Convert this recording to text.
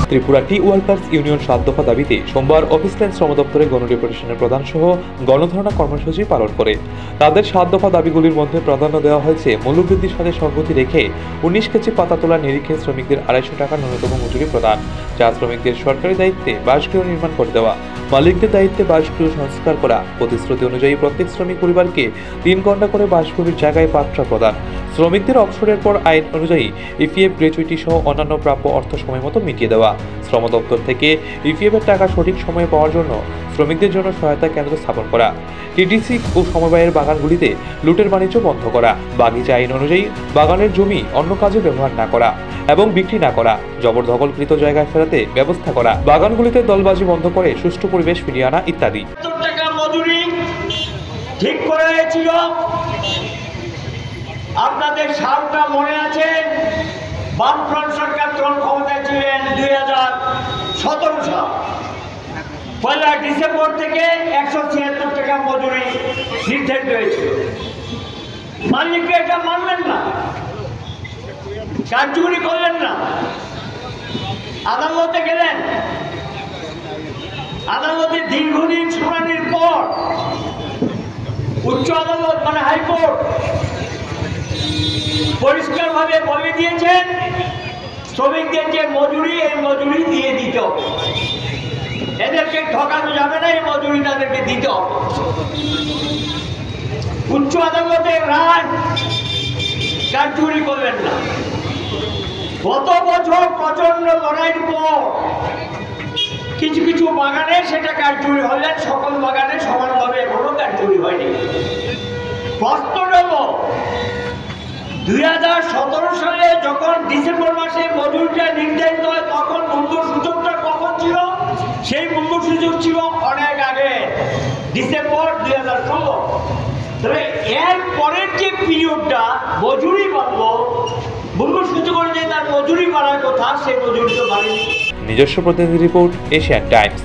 ত্রিপুরা টি workers union 7 দফা দাবিতে সোমবার অফিসল্যান্ড শ্রম দপ্তরে গণডেপুটেশনের প্রধান সহ গণধর্ণা কর্মসূচি পালন করে। তাদের 7 দফা দাবিগুলির মধ্যে প্রাধান্য দেওয়া হয়েছে মূল্যবৃদ্ধির সাথে সংগতি রেখে 19 কেজি পাতা তোলার নিরিখে শ্রমিকদের 250 টাকা ন্যূনতম মজুরি প্রদান, চা শ্রমিকদের সরকারি দায়িত্বে বাসগৃহ নির্মাণ করে দেওয়া, মালিকদের দায়িত্বে বাসগৃহ সংস্কার করা, প্রতিশ্রুতি অনুযায়ী প্রত্যেক শ্রমিক পরিবারকে 3 ঘন্টা করে বাসগৃহের জায়গায় পাট্টা প্রদান, শ্রমিকদের অবসরের পর আইন অনুযায়ী ইপিএফ গ্র্যাচুইটি সহ অন্যান্য প্রাপ্য অর্থ সময় মতো মিটিয়ে দেওয়া, শ্রম দপ্তর থেকে ইপিএফ এর টাকা সঠিক সময়ে পাওয়ার জন্য শ্রমিকদের জন্য সহায়তা কেন্দ্র স্থাপন করা, টিডিসি ও সমবায়ের বাগানগুলিতে লুটের বাণিজ্য বন্ধ করা, বাগিচা আইন অনুযায়ী বাগানের জমি অন্য কাজে ব্যবহার না করা এবং বিক্রি না করা, জবরদখলকৃত জায়গায় ফেরাতে ব্যবস্থা করা, বাগানগুলিতে দলবাজি বন্ধ করে সুষ্ঠু পরিবেশ ফিরিয়ে আনা ইত্যাদি। টাকা মজুরি ঠিক করে হয়েছিল, আপনাদের সালটা মনে আছে, বামফ্রন্ট সরকার তখন ক্ষমতায় ছিলেন 2017 সাল। 1 ডিসেম্বর থেকে 176 টাকা মজুরি নির্ধারিত হয়েছিল। মালিকরা এটা মানলেন না, কার্যকরী করলেন না, আদালতে গেলেন। আদালতে দীর্ঘদিন শুনানির পর উচ্চ আদালত মানে হাইকোর্ট পরিষ্কারভাবে বলে দিয়েছেন শ্রমিকদের যে মজুরি, এই মজুরি দিয়ে দিতে হবে, এদেরকে ঠকানো যাবে না, এই মজুরি তাদেরকে দিতে হবে। উচ্চ আদালতের রায় কার্যকরী করলেন না। গত বছর প্রচন্ড লড়াইয়ের পর কিছু কিছু বাগানে সেটা কার্যকরী হলেন, সকল বাগানে সমানভাবে এখনো কার্যকরী হয়নি। প্রশ্ন হল 2017 সালে যখন ডিসেম্বর মাসে মজুরিটা নির্ধারিত হয়, তখন মূল্য সূচকটা কখন ছিল? সেই মূল্য সূচক ছিল অনেক আগে, ডিসেম্বর 2016। তবে এর পরের যে পিরিয়ডটা মজুরি বাড়লো, মূল্য সূচক অনুযায়ী তার মজুরি বাড়ার কথা, সেই মজুরি তো বাড়েনি। নিজস্ব প্রতিনিধি রিপোর্ট, এশিয়ান টাইমস।